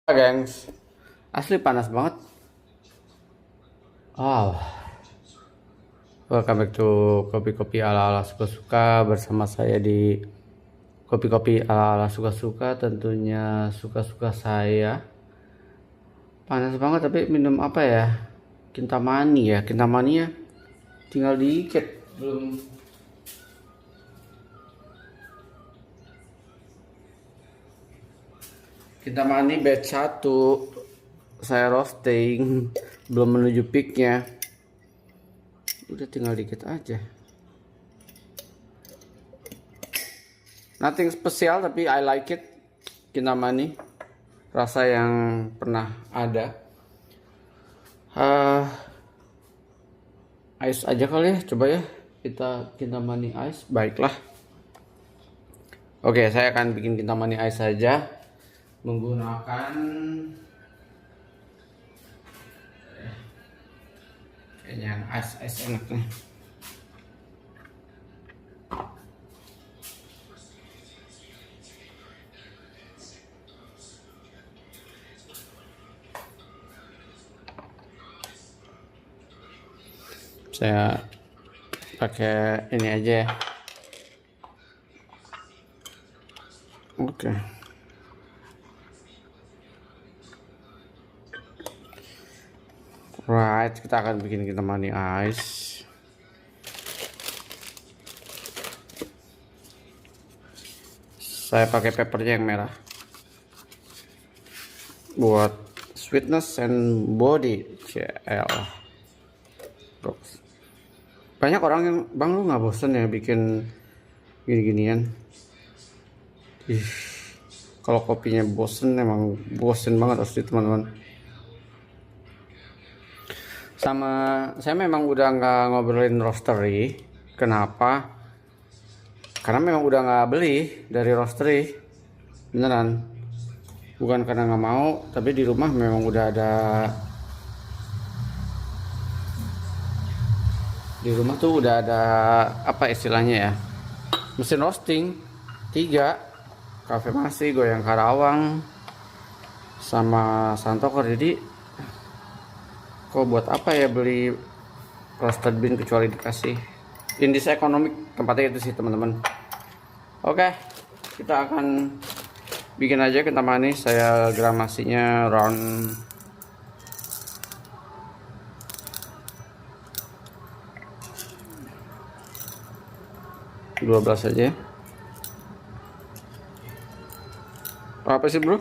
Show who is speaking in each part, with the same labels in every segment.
Speaker 1: Gengs, asli panas banget. Oh, welcome back to kopi-kopi ala-ala suka-suka bersama saya di kopi-kopi ala-ala suka-suka. Tentunya suka-suka saya. Panas banget tapi minum apa ya? Kintamani ya, Kintamani ya. Tinggal dikit, belum. Kintamani batch 1 saya roasting, belum menuju peaknya, udah tinggal dikit aja. Nothing spesial tapi I like it. Kintamani rasa yang pernah ada. Ice aja kali ya, coba ya kita Kintamani ice. Baiklah, oke, saya akan bikin Kintamani ice saja menggunakan kayaknya ice enak nih. Saya pakai ini aja ya. Oke. Right, kita akan bikin Kintamani ice. Saya pakai peppernya yang merah buat sweetness and body. CL. Banyak orang yang, bang, lu nggak bosen ya bikin gini-ginian? Kalau kopinya bosen, emang bosen banget asli teman-teman. Sama saya memang udah nggak ngobrolin roastery. Kenapa? Karena memang udah nggak beli dari roastery, beneran. Bukan karena nggak mau, tapi di rumah memang udah ada. Di rumah tuh udah ada apa istilahnya ya, mesin roasting 3, Cafe Masih, Goyang Karawang, sama Santoker. Jadi kok buat apa ya beli roasted bean kecuali dikasih Indis Economic, tempatnya itu sih teman-teman. Oke, kita akan bikin aja Kintamani. Saya gramasinya round 12 aja. Apa sih bro?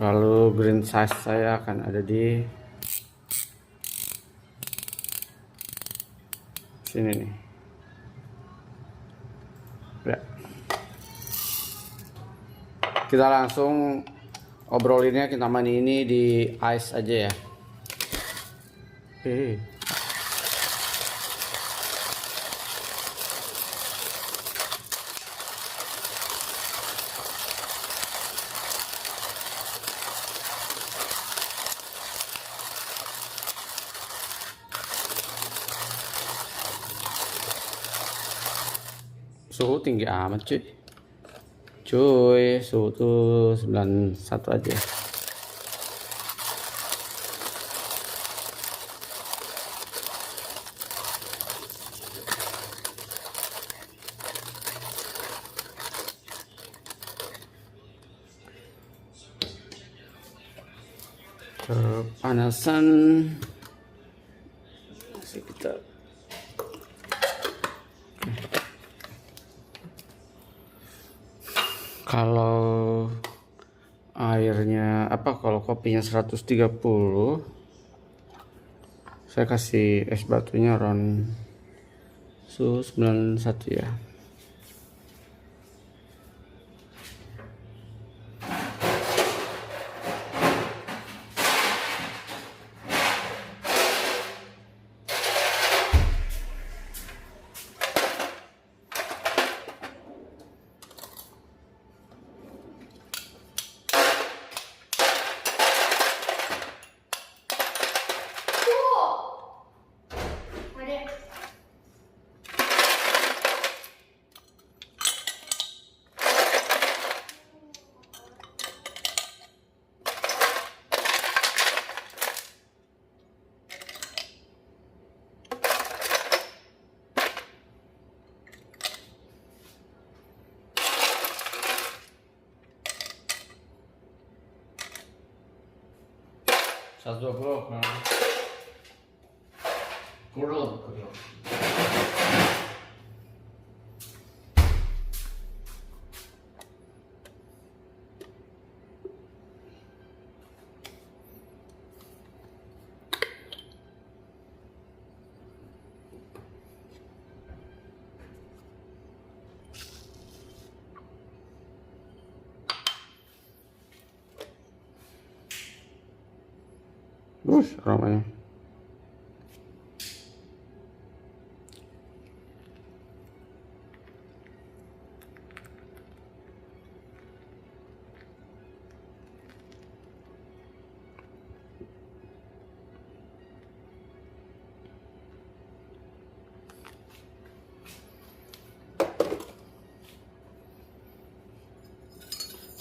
Speaker 1: Lalu green size saya akan ada di sini nih ya. Kita langsung obrolinnya Kintamani ini di ice aja ya. Suhu tinggi amat cuy, suhu tuh 91 aja. Kepanasan masih kita. Kalau airnya kalau kopinya 130, saya kasih es batunya round suhu 91 ya. 120 kurang. Aromanya.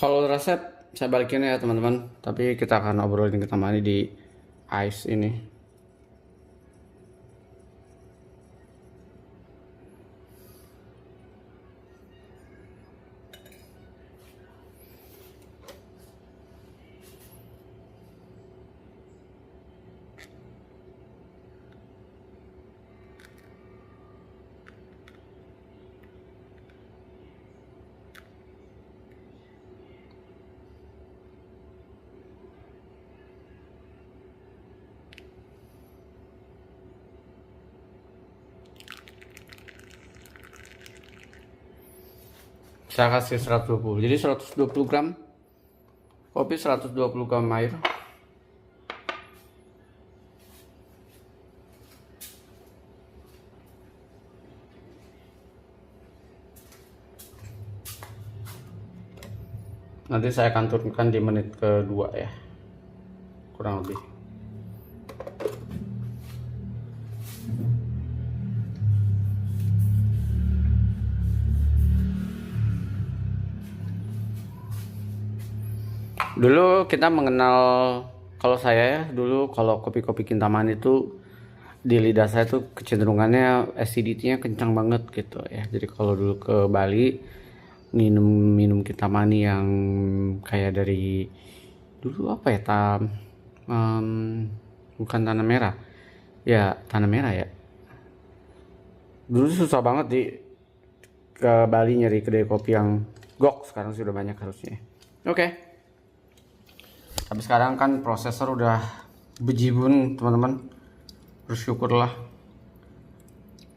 Speaker 1: Kalau resep saya balikin ya teman-teman, tapi kita akan obrolin kita mani di ice ini. Saya kasih 120, jadi 120 gram kopi, 120 gram air. Nanti saya akan turunkan di menit kedua ya, kurang lebih. Dulu kita mengenal, kalau saya ya, dulu kalau kopi-kopi Kintamani itu di lidah saya tuh kecenderungannya acidity-nya kencang banget gitu ya. Jadi kalau dulu ke Bali minum Kintamani yang kayak dari dulu apa ya, bukan tanah merah ya, tanah merah ya. Dulu susah banget di ke Bali nyari kedai kopi yang gok, sekarang sudah banyak harusnya. Oke. Tapi sekarang kan prosesor udah bejibun teman-teman, bersyukurlah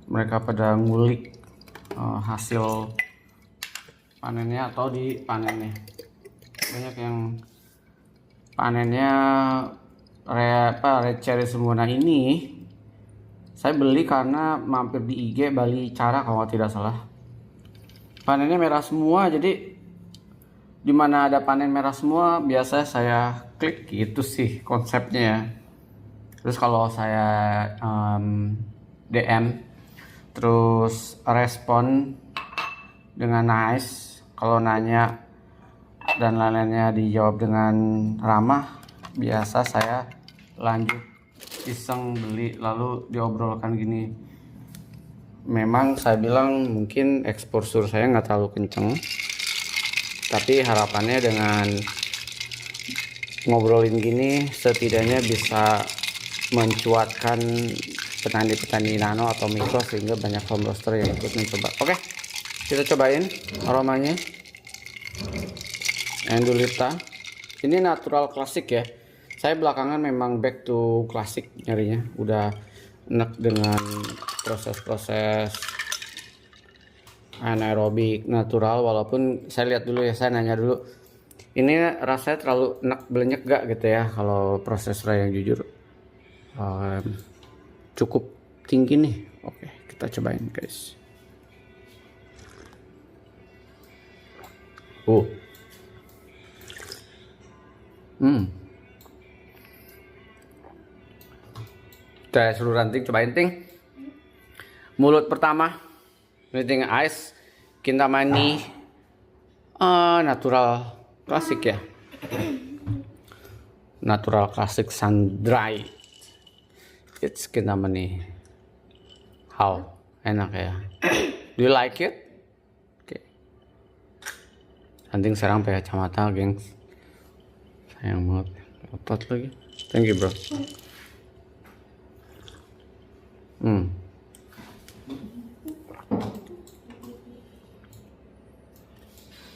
Speaker 1: mereka pada ngulik hasil panennya atau di panennya. Banyak yang panennya red cherry semua. Nah ini saya beli karena mampir di IG Bali Cara kalau tidak salah. Panennya merah semua, jadi dimana ada panen merah semua biasa saya klik, gitu sih konsepnya ya. Terus kalau saya DM terus respon dengan nice, kalau nanya dan lain-lainnya dijawab dengan ramah, biasa saya lanjut iseng beli lalu diobrolkan gini. Memang saya bilang mungkin exposure saya nggak terlalu kenceng, tapi harapannya dengan ngobrolin gini setidaknya bisa mencuatkan petani-petani nano atau mikro sehingga banyak home roaster yang ikut mencoba. Oke, kita cobain aromanya. Endulita ini natural klasik ya. Saya belakangan memang back to klasik nyarinya, udah enak dengan proses-proses anaerobik natural. Walaupun saya lihat dulu ya, saya nanya dulu ini rasanya terlalu enak belenyek gak gitu ya. Kalau proses yang jujur cukup tinggi nih. Oke, kita cobain guys. Kita seluruh ranting cobain ting. Mulut pertama Meeting Ice Kintamani natural klasik ya, natural klasik sun dry. It's Kintamani. How enak ya. Do you like it? Oke. Anting serang pakai kacamata gengs, sayang banget. Otot lagi. Thank you bro.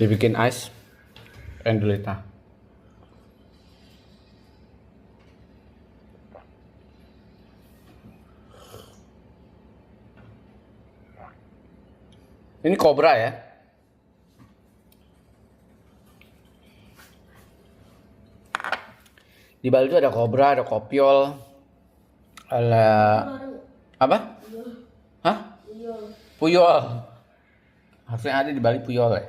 Speaker 1: Dibikin ice Endulita. Ini kobra ya. Di Bali itu ada kobra, ada kopiol, ada apa? Hah? Puyol. Harusnya ada di Bali puyol ya.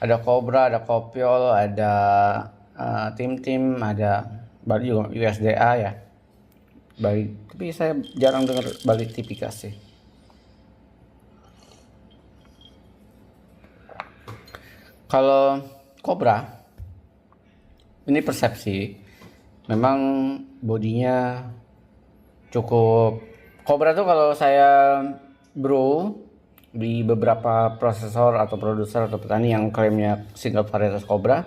Speaker 1: Ada kobra, ada kopiol, ada tim-tim, ada Bali juga USDA ya. Bali, tapi saya jarang dengar Bali tipika sih. Kalau kobra, ini persepsi. Memang bodinya cukup. Kobra tuh kalau saya bro di beberapa prosesor atau produser atau petani yang klaimnya single varietas kobra,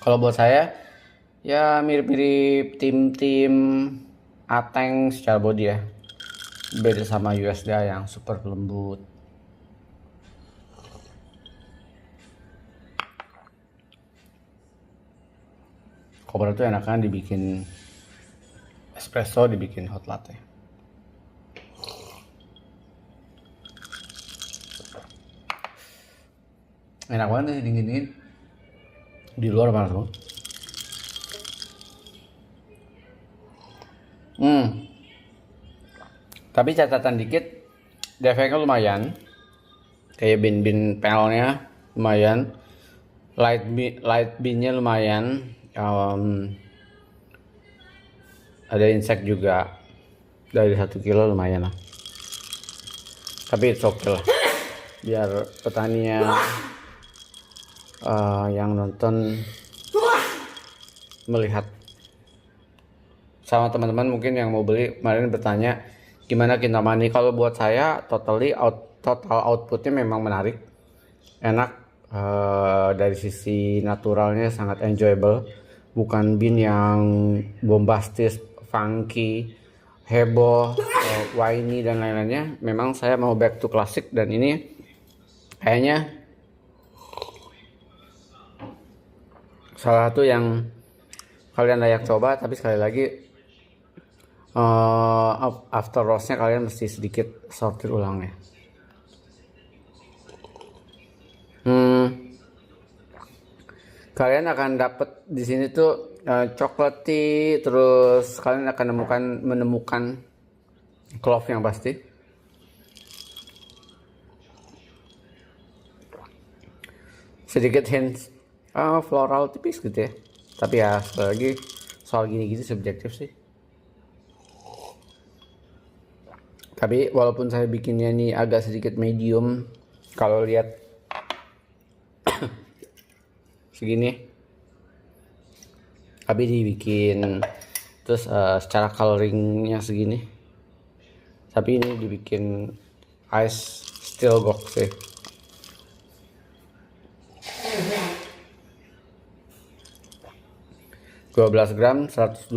Speaker 1: kalau buat saya ya mirip-mirip tim-tim Ateng secara body ya. Beda sama USDA yang super lembut. Kobra tuh enakan dibikin espresso, dibikin hot latte. Enak banget nih dingin-dingin. Di luar panas banget. Tapi catatan dikit, defeknya lumayan. Kayak bin-bin panelnya lumayan. Light binnya lumayan. Ada insect juga. Dari 1 kilo lumayan lah. Tapi it's okay lah. Biar petaninya yang nonton melihat. Sama teman-teman mungkin yang mau beli kemarin bertanya gimana Kintamani. Kalau buat saya total outputnya memang menarik, enak. Dari sisi naturalnya sangat enjoyable, bukan bin yang bombastis, funky, heboh, whiny dan lain-lainnya. Memang saya mau back to classic dan ini kayaknya salah satu yang kalian layak coba. Tapi sekali lagi after roastnya kalian mesti sedikit sortir ulang ya. Kalian akan dapat di sini tuh chocolatey, terus kalian akan menemukan clove yang pasti. Sedikit hints floral tipis gitu ya. Tapi ya sekali lagi soal gini-gini subjektif sih. Tapi walaupun saya bikinnya ini agak sedikit medium, kalau lihat segini, tapi dibikin terus secara coloringnya segini, tapi ini dibikin ice still gok sih. (12 gram 120)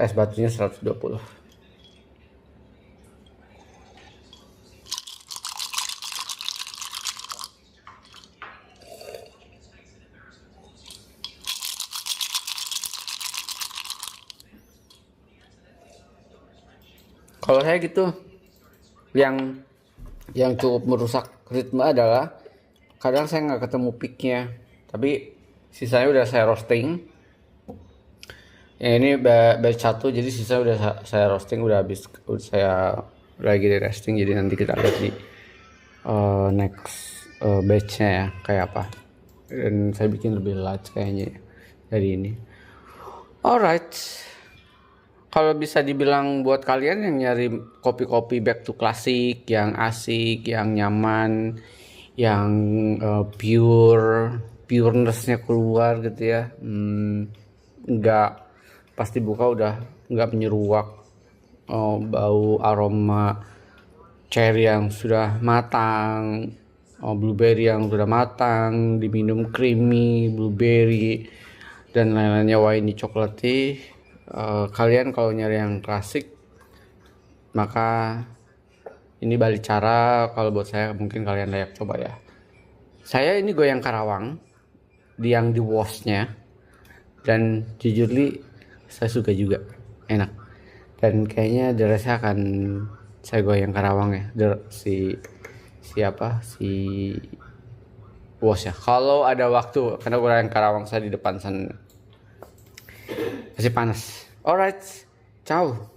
Speaker 1: es batunya 120. Kalau saya gitu, yang cukup merusak ritme adalah kadang saya nggak ketemu peaknya, tapi sisanya udah saya roasting. Ya ini batch 1, jadi sisa udah saya roasting, udah habis, saya lagi di roasting. Jadi nanti kita lihat di next batchnya ya kayak apa. Dan saya bikin lebih large kayaknya dari ini. Alright. Kalau bisa dibilang buat kalian yang nyari kopi-kopi back to classic, yang asik, yang nyaman, yang purenessnya keluar gitu ya, nggak pasti buka udah nggak menyeruak bau aroma cherry yang sudah matang, blueberry yang sudah matang, diminum creamy blueberry dan lain-lainnya, wah ini coklat tea. Kalian kalau nyari yang klasik, maka ini balik cara. Kalau buat saya mungkin kalian layak coba ya. Saya ini goyang Karawang yang di wosnya, dan jujur li saya suka juga, enak. Dan kayaknya the rest akan saya goyang Karawang ya, si wos ya. Kalau ada waktu, karena goyang Karawang saya di depan sana masih panas. Alright, ciao.